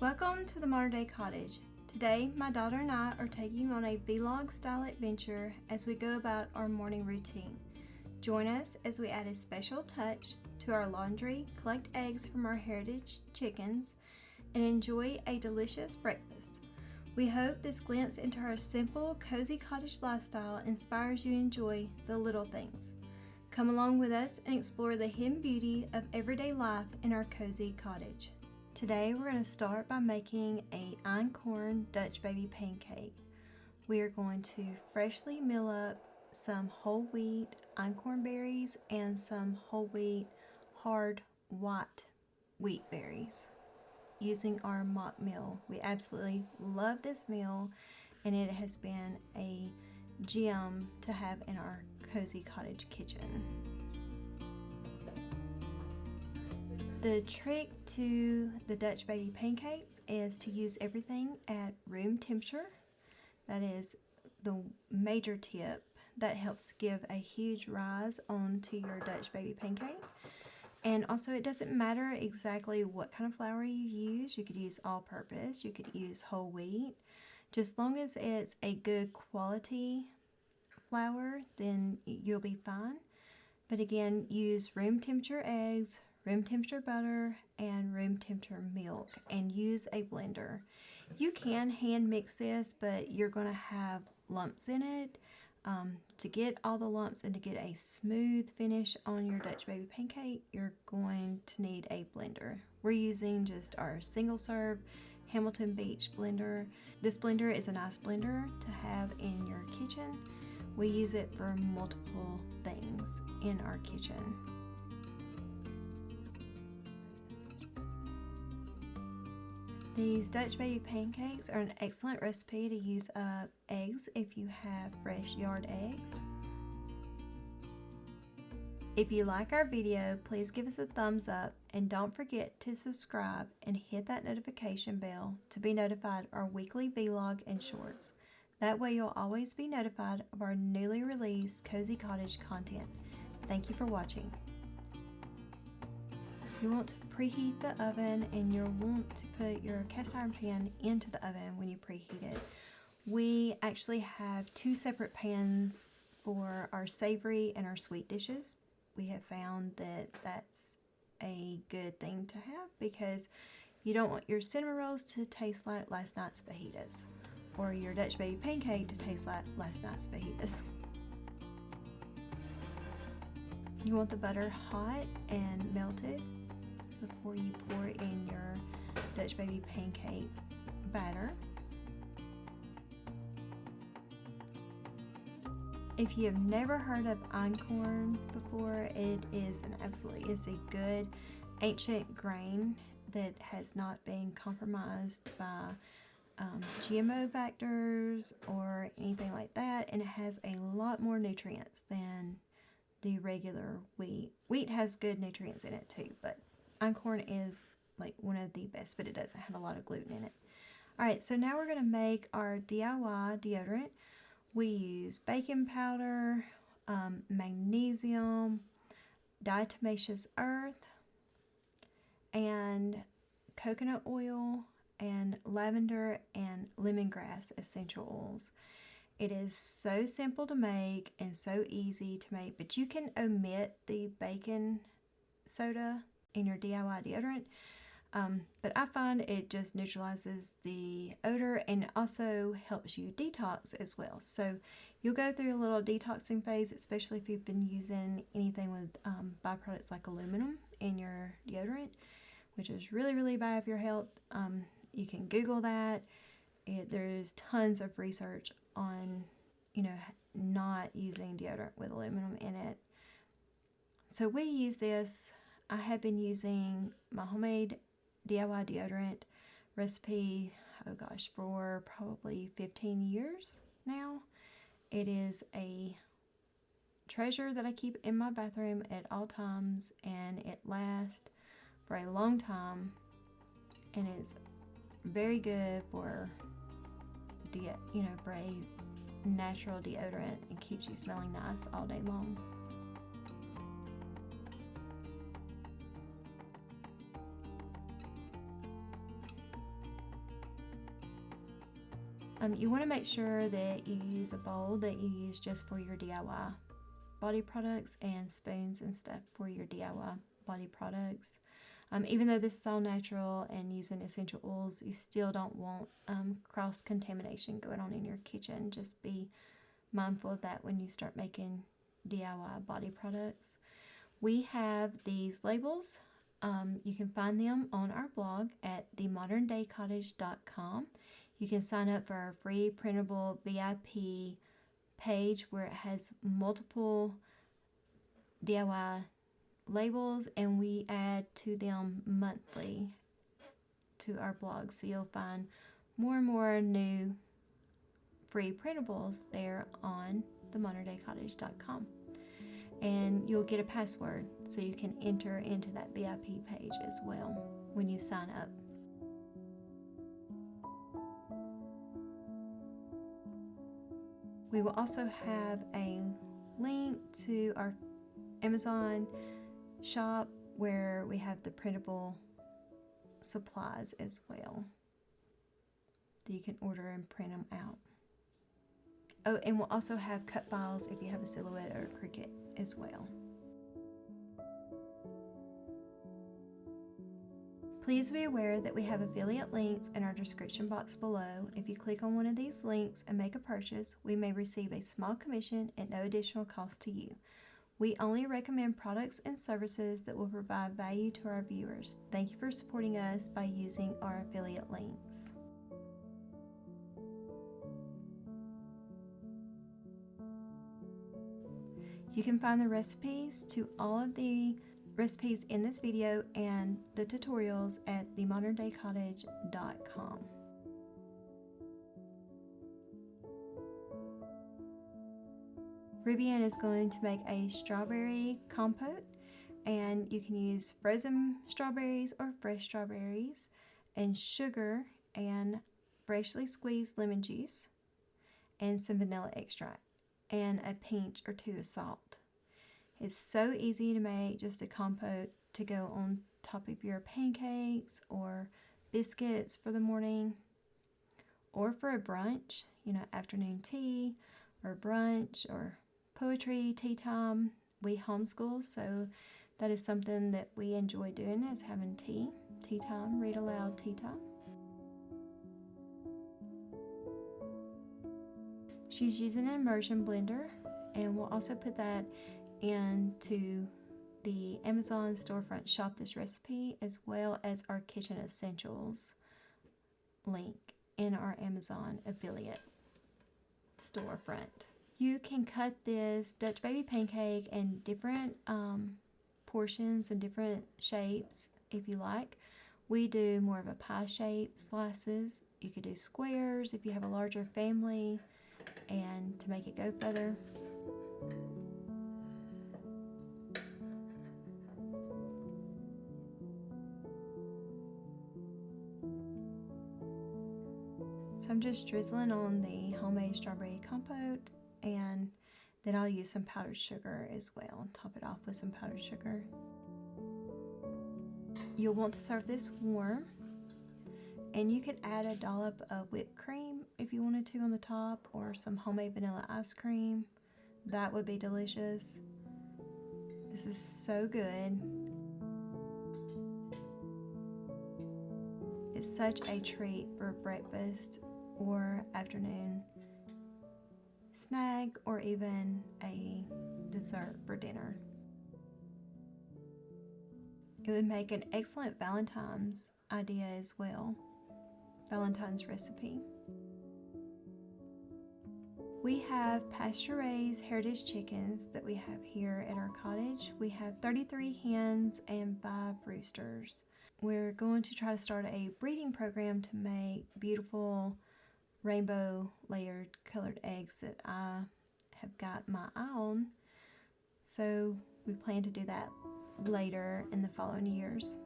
Welcome to the Modern Day Cottage. Today, my daughter and I are taking you on a vlog style adventure as we go about our morning routine. Join us as we add a special touch to our laundry, collect eggs from our heritage chickens, and enjoy a delicious breakfast. We hope this glimpse into our simple, cozy cottage lifestyle inspires you to enjoy the little things. Come along with us and explore the hidden beauty of everyday life in our cozy cottage. Today we're going to start by making a Einkorn Dutch baby pancake. We are going to freshly mill up some whole wheat einkorn berries and some whole wheat hard white wheat berries using our mock mill. We absolutely love this mill and it has been a gem to have in our cozy cottage kitchen. The trick to the Dutch baby pancakes is to use everything at room temperature. That is the major tip that helps give a huge rise onto your Dutch baby pancake. And also, it doesn't matter exactly what kind of flour you use. You could use all-purpose, you could use whole wheat. Just long as it's a good quality flour, then you'll be fine. But again, use room temperature eggs, room temperature butter, and room temperature milk, and use a blender. You can hand mix this, but you're going to have lumps in it. To get all the lumps and to get a smooth finish on your Dutch baby pancake, you're going to need a blender. We're using just our single serve Hamilton Beach blender. This blender is a nice blender to have in your kitchen. We use it for multiple things in our kitchen. These Dutch baby pancakes are an excellent recipe to use up eggs if you have fresh yard eggs. If you like our video, please give us a thumbs up and don't forget to subscribe and hit that notification bell to be notified of our weekly vlog and shorts. That way you'll always be notified of our newly released Cozy Cottage content. Thank you for watching. You want to preheat the oven and you'll want to put your cast iron pan into the oven when you preheat it. We actually have two separate pans for our savory and our sweet dishes. We have found that that's a good thing to have because you don't want your cinnamon rolls to taste like last night's fajitas or your Dutch baby pancake to taste like last night's fajitas. You want the butter hot and melted before you pour in your Dutch baby pancake batter. If you have never heard of Einkorn before, it's a good ancient grain that has not been compromised by GMO factors or anything like that, and it has a lot more nutrients than the regular wheat. Wheat has good nutrients in it too, but Einkorn is like one of the best, but it doesn't have a lot of gluten in it. Alright, so now we're going to make our DIY deodorant. We use baking powder, magnesium, diatomaceous earth, and coconut oil, and lavender and lemongrass essential oils. It is so simple to make and so easy to make, but you can omit the baking soda in your DIY deodorant, but I find it just neutralizes the odor and also helps you detox as well. So you'll go through a little detoxing phase, especially if you've been using anything with byproducts like aluminum in your deodorant, which is really, really bad for your health. You can Google that. There's tons of research on, not using deodorant with aluminum in it. So we use this. I have been using my homemade DIY deodorant recipe, for probably 15 years now. It is a treasure that I keep in my bathroom at all times, and it lasts for a long time, and it's very good for for a natural deodorant and keeps you smelling nice all day long. You want to make sure that you use a bowl that you use just for your DIY body products, and spoons and stuff for your DIY body products. Even though this is all natural and using essential oils, you still don't want cross-contamination going on in your kitchen. Just be mindful of that when you start making DIY body products. We have these labels. You can find them on our blog at themoderndaycottage.com. You can sign up for our free printable VIP page where it has multiple DIY labels, and we add to them monthly to our blog. So you'll find more and more new free printables there on themoderndaycottage.com. And you'll get a password so you can enter into that VIP page as well when you sign up. We will also have a link to our Amazon shop where we have the printable supplies as well that you can order and print them out. Oh, and we'll also have cut files if you have a silhouette or a Cricut as well. Please be aware that we have affiliate links in our description box below. If you click on one of these links and make a purchase, we may receive a small commission at no additional cost to you. We only recommend products and services that will provide value to our viewers. Thank you for supporting us by using our affiliate links. You can find the recipes to all of the recipes in this video and the tutorials at themoderndaycottage.com. Ruby Ann is going to make a strawberry compote, and you can use frozen strawberries or fresh strawberries, and sugar and freshly squeezed lemon juice and some vanilla extract and a pinch or two of salt. It's so easy to make, just a compote to go on top of your pancakes or biscuits for the morning, or for a brunch, afternoon tea or brunch or poetry, tea time. We homeschool, so that is something that we enjoy doing, is having tea time, read aloud tea time. She's using an immersion blender, and we'll also put that into the Amazon storefront shop this recipe, as well as our kitchen essentials link in our Amazon affiliate storefront. You can cut this Dutch baby pancake in different portions and different shapes if you like. We do more of a pie shape slices. You could do squares if you have a larger family and to make it go further. So I'm just drizzling on the homemade strawberry compote, and then I'll use some powdered sugar as well. Top it off with some powdered sugar. You'll want to serve this warm, and you could add a dollop of whipped cream if you wanted to on the top, or some homemade vanilla ice cream. That would be delicious. This is so good. It's such a treat for breakfast or afternoon snack, or even a dessert for dinner. It would make an excellent Valentine's idea as well. Valentine's recipe. We have pasture-raised heritage chickens that we have here at our cottage. We have 33 hens and 5 roosters. We're going to try to start a breeding program to make beautiful rainbow layered colored eggs that I have got my eye on. So we plan to do that later in the following years.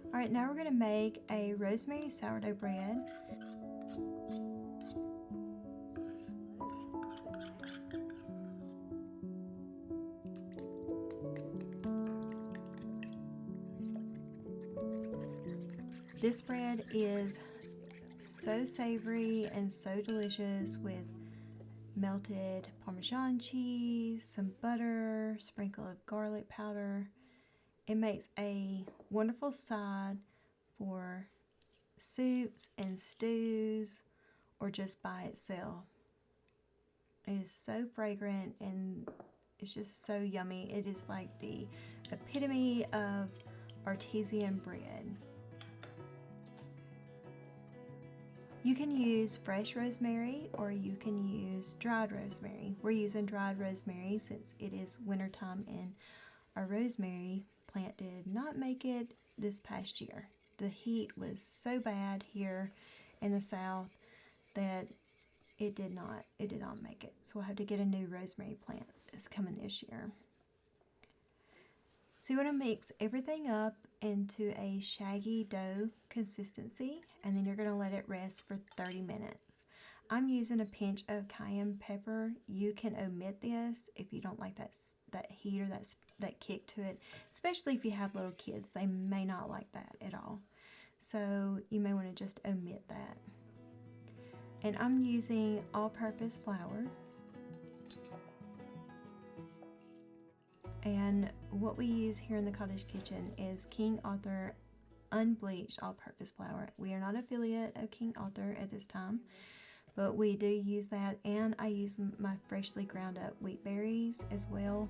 Alright, now we're going to make a rosemary sourdough bread. This bread is so savory and so delicious with melted Parmesan cheese, some butter, sprinkle of garlic powder. It makes a wonderful side for soups and stews or just by itself. It is so fragrant and it's just so yummy. It is like the epitome of artisan bread. You can use fresh rosemary or you can use dried rosemary. We're using dried rosemary since it is wintertime and our rosemary plant did not make it this past year. The heat was so bad here in the south that it did not make it. So I had to get a new rosemary plant that's coming this year. So you want to mix everything up into a shaggy dough consistency, and then you're going to let it rest for 30 minutes. I'm using a pinch of cayenne pepper. You can omit this if you don't like that heat or that kick to it, especially if you have little kids. They may not like that at all. So you may want to just omit that. And I'm using all-purpose flour. And what we use here in the cottage kitchen is King Arthur unbleached all-purpose flour. We are not affiliate of King Arthur at this time, but we do use that, and I use my freshly ground up wheat berries as well.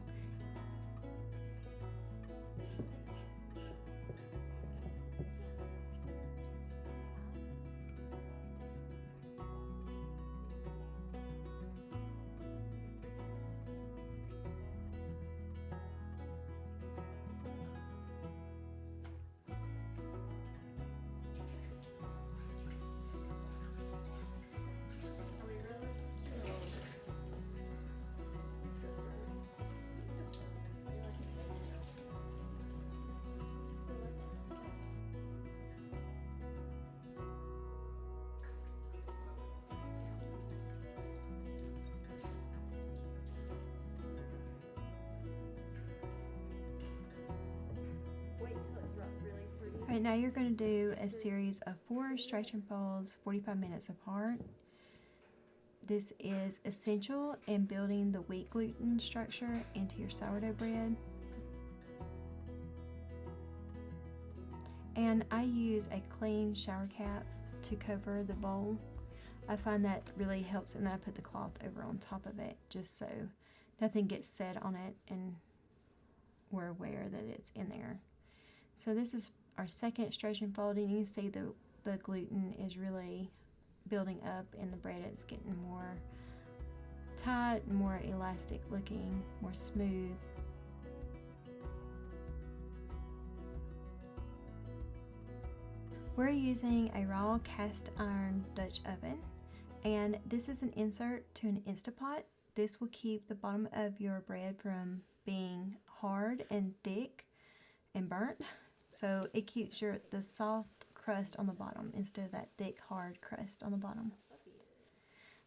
Right now you're going to do a series of 4 stretching folds 45 minutes apart. This is essential in building the wheat gluten structure into your sourdough bread. And I use a clean shower cap to cover the bowl. I find that really helps, and then I put the cloth over on top of it just so nothing gets set on it and we're aware that it's in there. So this is our second stretching fold, and you can see the gluten is really building up in the bread. It's getting more tight, more elastic looking, more smooth. We're using a raw cast iron Dutch oven, and this is an insert to an Instapot. This will keep the bottom of your bread from being hard and thick and burnt. So it keeps the soft crust on the bottom instead of that thick, hard crust on the bottom.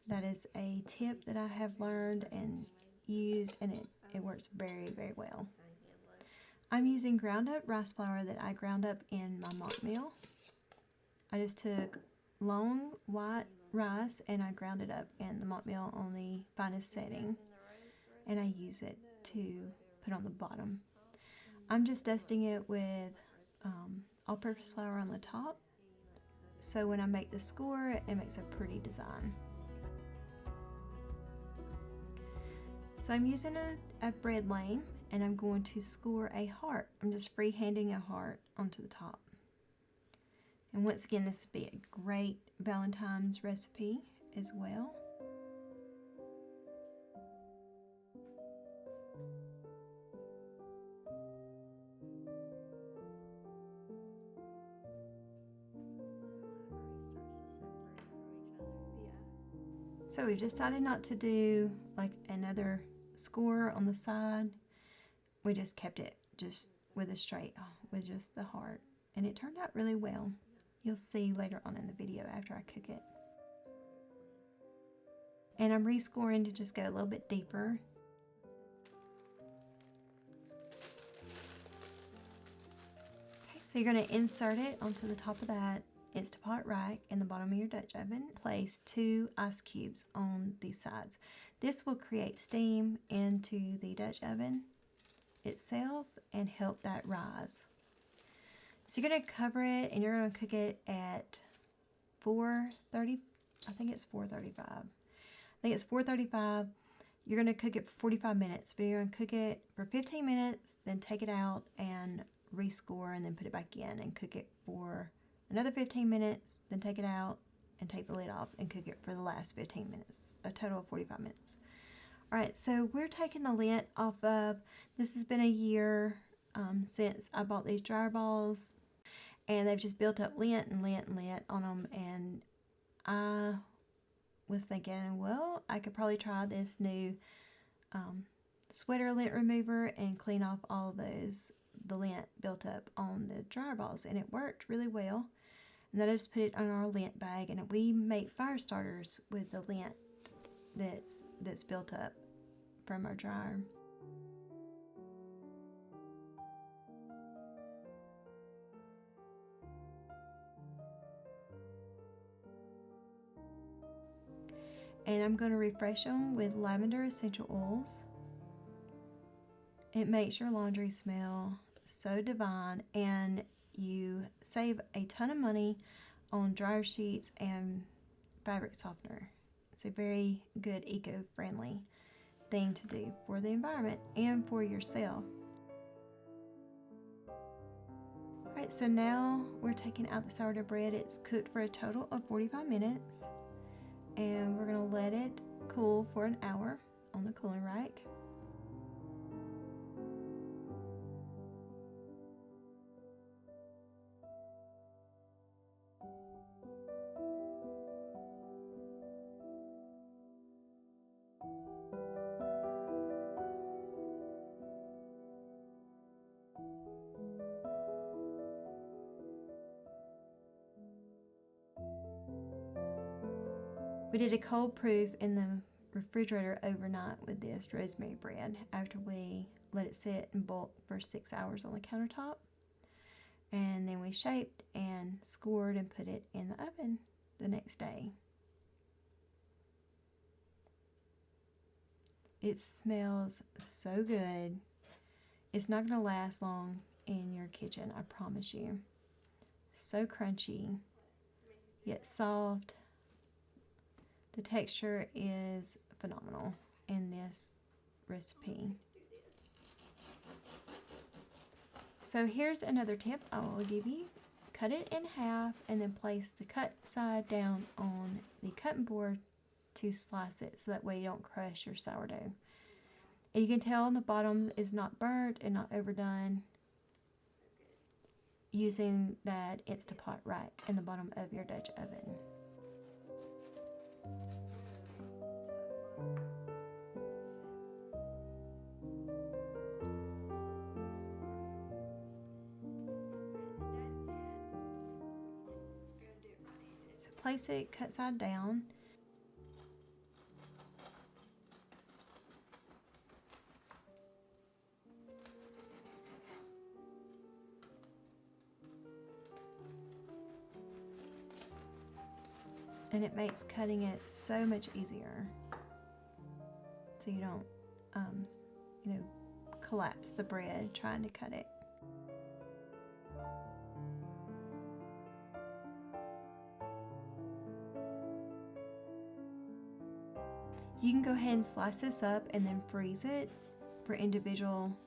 That is a tip that I have learned and used, and it works very, very well. I'm using ground up rice flour that I ground up in my mock meal. I just took long white rice and I ground it up in the mock meal on the finest setting, and I use it to put on the bottom. I'm just dusting it with all-purpose flour on the top, so when I make the score, it makes a pretty design. So I'm using a bread lane, and I'm going to score a heart. I'm just freehanding a heart onto the top. And once again, this would be a great Valentine's recipe as well. So we've decided not to do like another score on the side. We just kept it just with with just the heart, and it turned out really well. You'll see later on in the video after I cook it. And I'm rescoring to just go a little bit deeper. So you're going to insert it onto the top of that Instapot rack in the bottom of your Dutch oven. Place 2 ice cubes on these sides. This will create steam into the Dutch oven itself and help that rise. So you're going to cover it and you're going to cook it at 430. I think it's 435. I think it's 435. You're going to cook it for 45 minutes, but you're going to cook it for 15 minutes, then take it out and rescore and then put it back in and cook it for another 15 minutes, then take it out and take the lid off and cook it for the last 15 minutes, a total of 45 minutes. All right, so we're taking the lint off of, this has been a year since I bought these dryer balls, and they've just built up lint and lint and lint on them, and I was thinking, well, I could probably try this new sweater lint remover and clean off all of the lint built up on the dryer balls, and it worked really well. And then I just put it on our lint bag, and we make fire starters with the lint that's built up from our dryer. And I'm going to refresh them with lavender essential oils. It makes your laundry smell so divine, and you save a ton of money on dryer sheets and fabric softener. It's a very good eco-friendly thing to do for the environment and for yourself. Alright, so now we're taking out the sourdough bread. It's cooked for a total of 45 minutes, and we're going to let it cool for an hour on the cooling rack. We did a cold proof in the refrigerator overnight with this rosemary bread after we let it sit and bulk for 6 hours on the countertop. And then we shaped and scored and put it in the oven the next day. It smells so good. It's not going to last long in your kitchen, I promise you. So crunchy, yet soft. The texture is phenomenal in this recipe. So here's another tip I will give you. Cut it in half and then place the cut side down on the cutting board to slice it, so that way you don't crush your sourdough. And you can tell on the bottom is not burnt and not overdone using that Instapot rack in the bottom of your Dutch oven. So place it cut side down. And it makes cutting it so much easier, so you don't collapse the bread trying to cut it. You can go ahead and slice this up and then freeze it for individual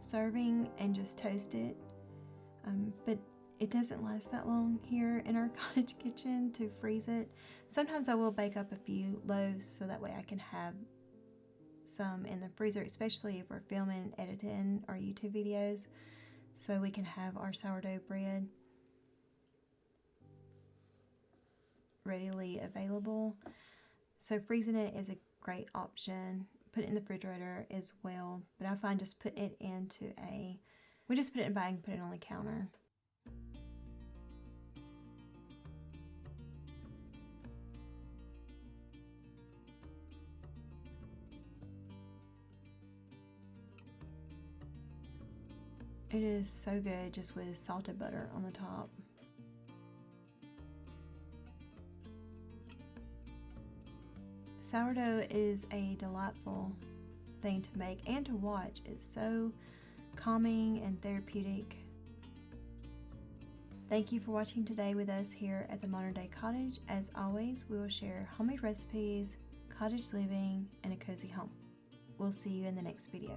serving and just toast it, but it doesn't last that long here in our cottage kitchen to freeze it. Sometimes I will bake up a few loaves so that way I can have some in the freezer, especially if we're filming and editing our YouTube videos, so we can have our sourdough bread readily available. So freezing it is a great option. Put it in the refrigerator as well, but I find just putting it into we just put it in a bag and put it on the counter. It is so good just with salted butter on the top. Sourdough is a delightful thing to make and to watch. It's so calming and therapeutic. Thank you for watching today with us here at the Modern Day Cottage. As always, we will share homemade recipes, cottage living, and a cozy home. We'll see you in the next video.